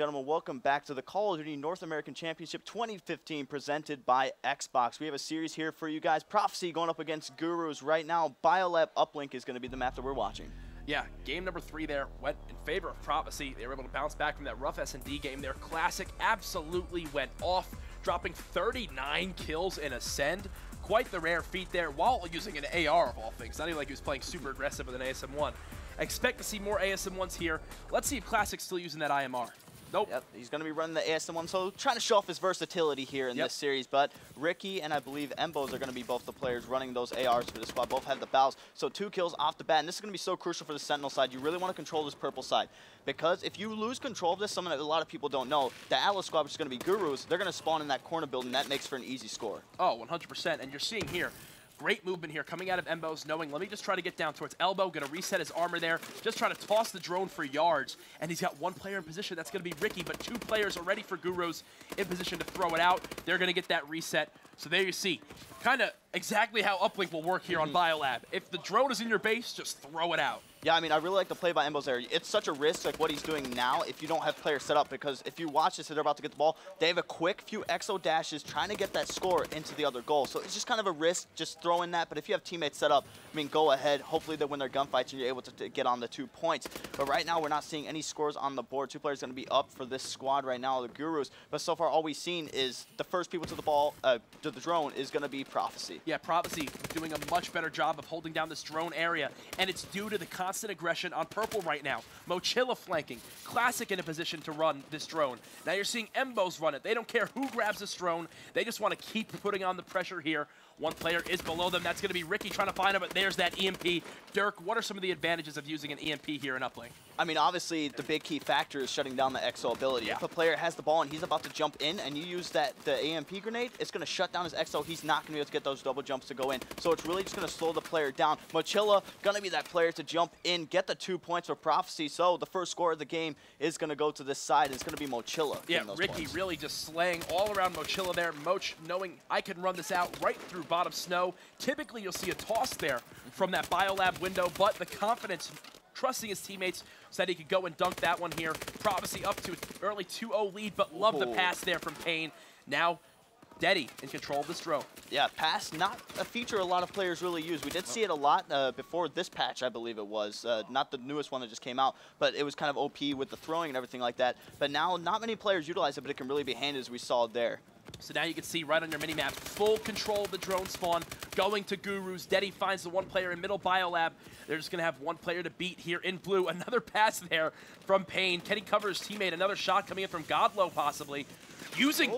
Gentlemen, welcome back to the Call of Duty North American Championship 2015 presented by Xbox. We have a series here for you guys. Prophecy going up against Gurus right now. BioLab Uplink is going to be the map that we're watching. Yeah, game number 3 there went in favor of Prophecy. They were able to bounce back from that rough S&D game. Their Classic absolutely went off, dropping 39 kills in Ascend. Quite the rare feat there while using an AR of all things. Not even like he was playing super aggressive with an ASM-1. Expect to see more ASM-1s here. Let's see if Classic's still using that IMR. Nope. Yep, he's going to be running the ASM-1, so trying to show off his versatility here in this series. But Ricky and I believe Embos are going to be both the players running those ARs for the squad. Both have the bows, so 2 kills off the bat. And this is going to be so crucial for the Sentinel side. You really want to control this purple side. Because if you lose control of this, something that a lot of people don't know, the Atlas squad, which is going to be Gurus, they're going to spawn in that corner building. That makes for an easy score. Oh, 100%. And you're seeing here, great movement here coming out of Embos, knowing, let me just try to get down towards elbow, going to reset his armor there, just trying to toss the drone for yards, and he's got 1 player in position, that's going to be Ricky, but 2 players already for Gurus in position to throw it out. They're going to get that reset. So there you see, kind of exactly how Uplink will work here on BioLab. If the drone is in your base, just throw it out. Yeah, I mean, I really like the play by Embos there. It's such a risk, like what he's doing now, if you don't have players set up, because if you watch this and they're about to get the ball, they have a quick few exo dashes trying to get that score into the other goal. So it's just kind of a risk just throwing that, but if you have teammates set up, I mean, go ahead. Hopefully they win their gunfights and you're able to get on the 2 points. But right now, we're not seeing any scores on the board. 2 players going to be up for this squad right now, the Gurus. But so far, all we've seen is the first people to the ball, to the drone, is going to be Prophecy. Yeah, Prophecy doing a much better job of holding down this drone area, and it's due to the constant aggression on purple right now. Mochilla flanking, Classic in a position to run this drone. Now you're seeing Embos run it. They don't care who grabs this drone. They just want to keep putting on the pressure here. 1 player is below them. That's going to be Ricky trying to find him, but there's that EMP. Dirk, what are some of the advantages of using an EMP here in Uplink? I mean, obviously, the big key factor is shutting down the EXO ability. Yeah. If a player has the ball and he's about to jump in and you use the EMP grenade, it's going to shut down his EXO. He's not going to be able to get those double jumps to go in. So it's really just going to slow the player down. Mochilla going to be that player to jump in, get the 2 points for Prophecy. So the first score of the game is going to go to this side. It's going to be Mochilla. Yeah, Ricky really just slaying all around Mochilla there. Moch knowing I can run this out right through bottom snow. Typically, you'll see a toss there from that BioLab window, but the confidence, trusting his teammates, said he could go and dunk that one here. Prophecy up to an early 2-0 lead, but love the pass there from Payne. Now, Deddy in control of this drone. Yeah, pass, not a feature a lot of players really use. We did see it a lot before this patch, I believe it was. Not the newest one that just came out, but it was kind of OP with the throwing and everything like that. But now, not many players utilize it, but it can really be handy, as we saw there. So now you can see right on your minimap, full control of the drone spawn, going to Gurus. Deddy finds the 1 player in middle BioLab. They're just going to have 1 player to beat here in blue. Another pass there from Payne. Can he cover his teammate? Another shot coming in from Godlow, possibly. Using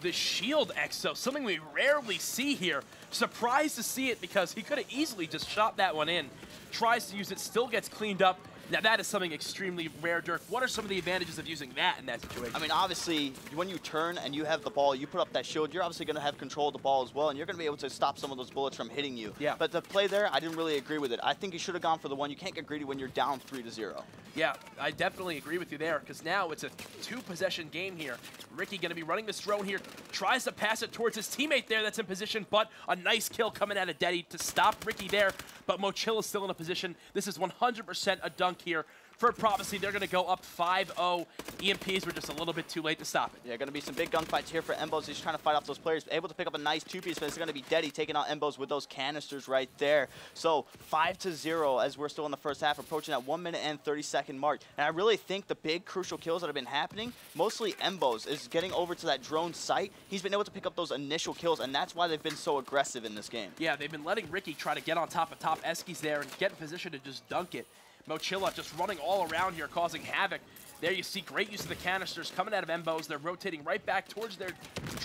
the shield exo, something we rarely see here. Surprised to see it because he could have easily just shot that one in. Tries to use it, still gets cleaned up. Now that is something extremely rare, Dirk. What are some of the advantages of using that in that situation? I mean, obviously, when you turn and you have the ball, you put up that shield, you're obviously going to have control of the ball as well, and you're going to be able to stop some of those bullets from hitting you. Yeah. But the play there, I didn't really agree with it. I think you should have gone for the 1. You can't get greedy when you're down 3-0. Yeah, I definitely agree with you there, because now it's a 2-possession game here. Ricky going to be running this drone here, tries to pass it towards his teammate there that's in position, but a nice kill coming out of Deddy to stop Ricky there, but Mochilla's still in a position. This is 100% a dunk here for Prophecy. They're going to go up 5-0. EMPs were just a little bit too late to stop it. Yeah, going to be some big gunfights here for Embos. He's trying to fight off those players. Able to pick up a nice 2-piece, but it's going to be Deddy taking out Embos with those canisters right there. So 5-0 as we're still in the first half, approaching that 1 minute and 30-second mark. And I really think the big crucial kills that have been happening, mostly Embos, is getting over to that drone site. He's been able to pick up those initial kills, and that's why they've been so aggressive in this game. Yeah, they've been letting Ricky try to get on top of Eskies there and get in position to just dunk it. Mochilla just running all around here, causing havoc. There you see great use of the canisters coming out of Embos. They're rotating right back towards their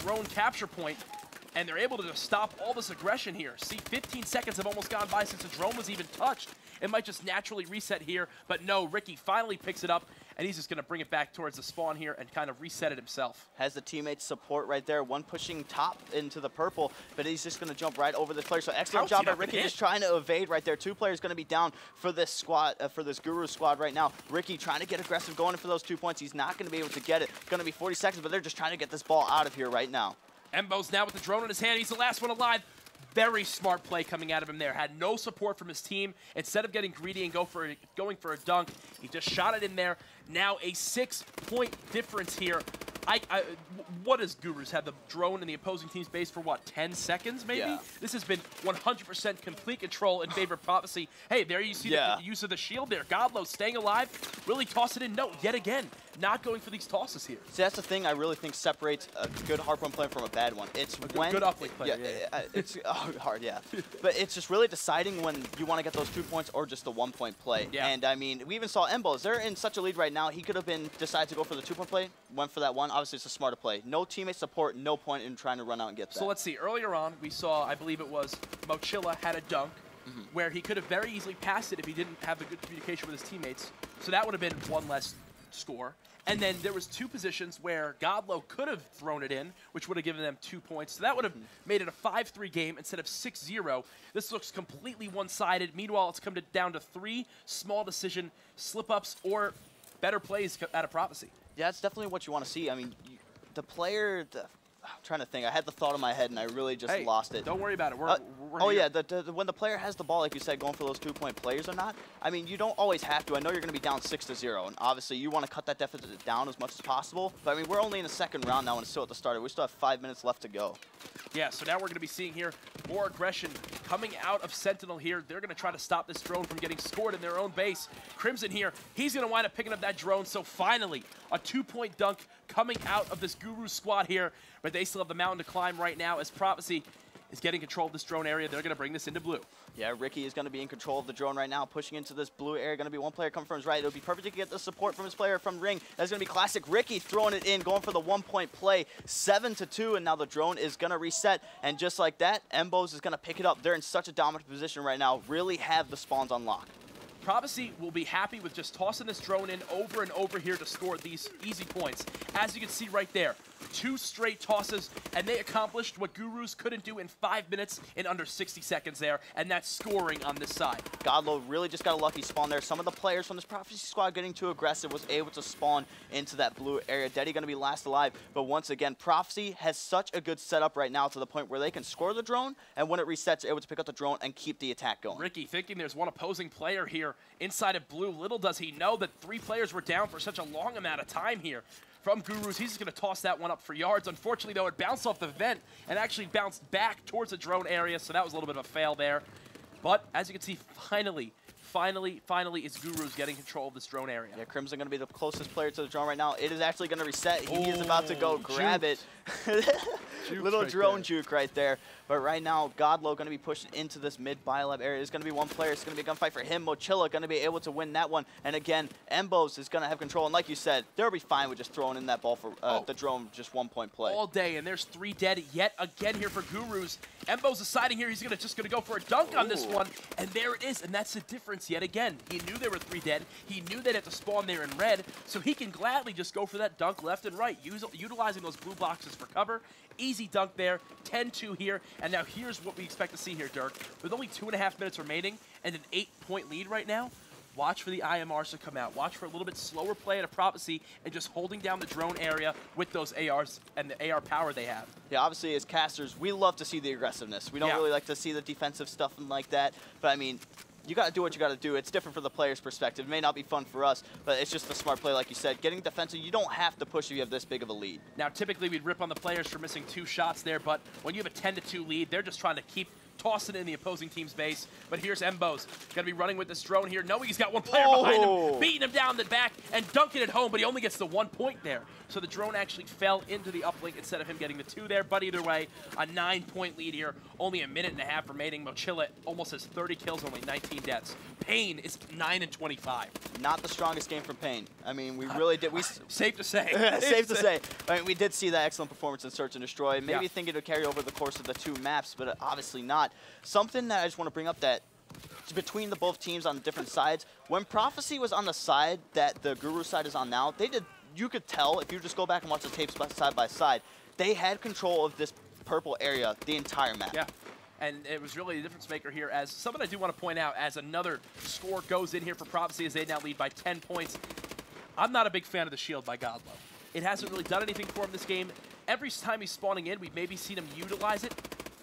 drone capture point, and they're able to just stop all this aggression here. See, 15 seconds have almost gone by since the drone was even touched. It might just naturally reset here, but no, Ricky finally picks it up, and he's just going to bring it back towards the spawn here and kind of reset it himself. Has the teammates support right there. 1 pushing top into the purple, but he's just going to jump right over the player. So excellent job by Ricky just trying to evade right there. 2 players going to be down for this squad, for this Guru squad right now. Ricky trying to get aggressive, going in for those 2 points. He's not going to be able to get it. Going to be 40 seconds, but they're just trying to get this ball out of here right now. Embos now with the drone in his hand. He's the last one alive. Very smart play coming out of him there. Had no support from his team. Instead of getting greedy and going for a dunk, he just shot it in there. Now a 6-point difference here. What does Gurus have the drone in the opposing team's base for, what, 10 seconds maybe? Yeah. This has been 100% complete control in favor of Prophecy. Hey, there you see the use of the shield there. Godlow staying alive, really toss it in. No, yet again, not going for these tosses here. See, that's the thing I really think separates a good hardpoint player from a bad one. It's when good uplink player. Yeah. It's hard, yeah. But it's just really deciding when you want to get those 2 points or just the 1-point play. Yeah. And I mean, we even saw Embos. They're in such a lead right now. He could have been decided to go for the 2-point play, went for that one. Obviously, it's a smarter play. No teammate support, no point in trying to run out and get that. So let's see. Earlier on, we saw, I believe it was Mochilla had a dunk where he could have very easily passed it if he didn't have the good communication with his teammates. So that would have been one less score. And then there was 2 positions where Godlow could have thrown it in, which would have given them 2 points. So that would have made it a 5-3 game instead of 6-0. This looks completely one-sided. Meanwhile, it's come down to 3 small decision slip-ups or better plays out of Prophecy. Yeah, that's definitely what you want to see. I mean, the player, I'm trying to think. I had the thought in my head, and I really just lost it. Don't worry about it. We're oh, here. yeah, when the player has the ball, like you said, going for those 2-point plays or not, I mean, you don't always have to. I know you're going to be down 6-0, and obviously you want to cut that deficit down as much as possible. But, I mean, we're only in the second round now, and it's still at the start. We still have 5 minutes left to go. Yeah, so now we're going to be seeing here more aggression coming out of Sentinel here. They're going to try to stop this drone from getting scored in their own base. Crimson here, he's going to wind up picking up that drone. So finally, a 2-point dunk coming out of this Guru squad here. But they still have the mountain to climb right now as Prophecy is getting control of this drone area. They're going to bring this into blue. Yeah, Ricky is going to be in control of the drone right now, pushing into this blue area. Going to be one player coming from his right. It'll be perfect to get the support from his player from Ring. That's going to be classic Ricky throwing it in, going for the 1-point play. 7-2, and now the drone is going to reset. And just like that, Embos is going to pick it up. They're in such a dominant position right now, really have the spawns on lock. Prophecy will be happy with just tossing this drone in over and over here to score these easy points. As you can see right there, 2 straight tosses, and they accomplished what Gurus couldn't do in 5 minutes in under 60 seconds there, and that's scoring on this side. Godlow really just got a lucky spawn there. Some of the players from this Prophecy squad getting too aggressive was able to spawn into that blue area. Deddy going to be last alive, but once again, Prophecy has such a good setup right now to the point where they can score the drone, and when it resets, able to pick up the drone and keep the attack going. Ricky thinking there's one opposing player here inside of blue. Little does he know that 3 players were down for such a long amount of time here. From Gurus, he's just going to toss that one up for yards. Unfortunately, though, it bounced off the vent and actually bounced back towards the drone area, so that was a little bit of a fail there. But as you can see, finally, is Gurus getting control of this drone area. Yeah, Crimson going to be the closest player to the drone right now. It is actually going to reset. He is about to go grab it. Little drone juke right there. But right now, Godlow going to be pushing into this mid-biolab area. There's going to be one player. It's going to be a gunfight for him. Mochilla going to be able to win that one. And again, Embos is going to have control. And like you said, they'll be fine with just throwing in that ball for the drone, just 1-point play. All day, and there's 3 dead yet again here for Gurus. Embos deciding here he's just going to go for a dunk on this one. And there it is, and that's the difference yet again. He knew there were 3 dead. He knew they'd have to spawn there in red, so he can gladly just go for that dunk left and right, utilizing those blue boxes for cover. Easy dunk there, 10-2 here, and now here's what we expect to see here, Dirk. With only 2.5 minutes remaining and an 8-point lead right now, watch for the IMRs to come out. Watch for a little bit slower play at a Prophecy and just holding down the drone area with those ARs and the AR power they have. Yeah, obviously as casters, we love to see the aggressiveness. We don't really like to see the defensive stuff and like that, but I mean, you got to do what you got to do. It's different for the player's perspective. It may not be fun for us, but it's just a smart play, like you said. Getting defensive, you don't have to push if you have this big of a lead. Now, typically, we'd rip on the players for missing 2 shots there, but when you have a 10-2 lead, they're just trying to keep tossing it in the opposing team's base. But here's Embos. Going to be running with this drone here, knowing he's got one player behind him, beating him down the back and dunking it home, but he only gets the 1 point there. So the drone actually fell into the uplink instead of him getting the 2 there. But either way, a 9-point lead here. Only a minute and a half remaining. Mochilla almost has 30 kills, only 19 deaths. Payne is 9-25. Not the strongest game from Payne. I mean, we really did. Safe to say. Safe to say. I mean, we did see that excellent performance in Search and Destroy. Maybe thinking it would carry over the course of the 2 maps, but obviously not. Something that I just want to bring up that between the both teams on different sides, when Prophecy was on the side that the Guru side is on now, you could tell if you just go back and watch the tapes side by side, they had control of this purple area the entire map. Yeah. And it was really a difference maker here. As something I do want to point out, as another score goes in here for Prophecy as they now lead by 10 points, I'm not a big fan of the shield by Godlow. It hasn't really done anything for him this game. Every time he's spawning in, we've maybe seen him utilize it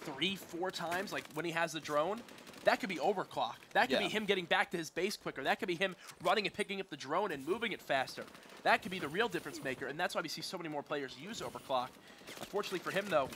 3-4 times, like when he has the drone, that could be overclock. That could be him getting back to his base quicker. That could be him running and picking up the drone and moving it faster. That could be the real difference maker, and that's why we see so many more players use overclock. Unfortunately for him, though,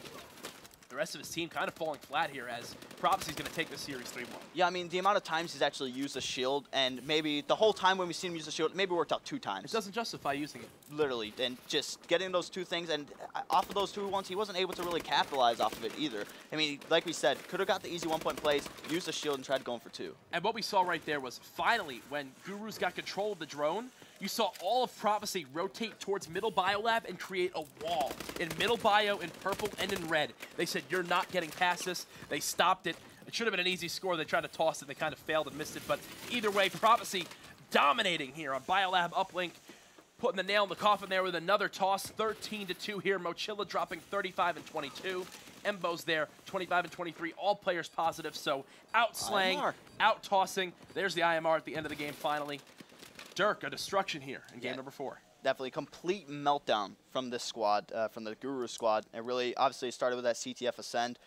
the rest of his team kind of falling flat here as Prophecy's going to take this series 3-1. Yeah, I mean, the amount of times he's actually used a shield, and maybe the whole time when we've seen him use a shield, maybe worked out 2 times. It doesn't justify using it. Literally, and just getting those 2 things, and off of those 2 ones, he wasn't able to really capitalize off of it either. I mean, like we said, could have got the easy 1-point plays, used the shield, and tried going for 2. And what we saw right there was finally, when Gurus got control of the drone, you saw all of Prophecy rotate towards middle biolab and create a wall in middle bio, in purple, and in red. They said, you're not getting past this. They stopped it. It should have been an easy score. They tried to toss it. They kind of failed and missed it. But either way, Prophecy dominating here on biolab uplink, putting the nail in the coffin there with another toss. 13-2 here. Mochilla dropping 35 and 22. Embo's there, 25 and 23. All players positive. So out slaying, out tossing. There's the IMR at the end of the game finally. Dirk, a destruction here in game number 4. Definitely complete meltdown from this squad, from the Guru squad. It really obviously started with that CTF Ascend.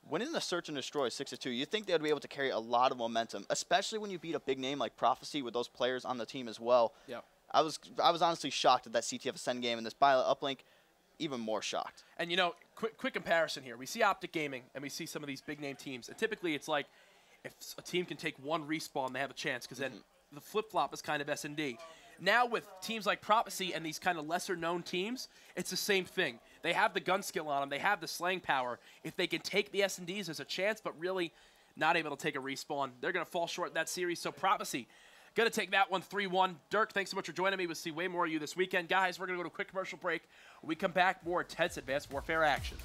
Winning the Search and Destroy 6-2, you think they would be able to carry a lot of momentum, especially when you beat a big name like Prophecy with those players on the team as well. Yeah. I was honestly shocked at that CTF Ascend game, and this Bila uplink, even more shocked. And you know, quick comparison here. We see Optic Gaming and we see some of these big name teams, and typically it's like if a team can take 1 respawn, they have a chance, because then the flip-flop is kind of S&D. Now with teams like Prophecy and these kind of lesser-known teams, it's the same thing. They have the gun skill on them. They have the slaying power. If they can take the S&Ds, there's a chance, but really not able to take a respawn. They're going to fall short in that series, so Prophecy going to take that one 3-1. Dirk, thanks so much for joining me. We'll see way more of you this weekend. Guys, we're going to go to a quick commercial break. When we come back, more intense Advanced Warfare action.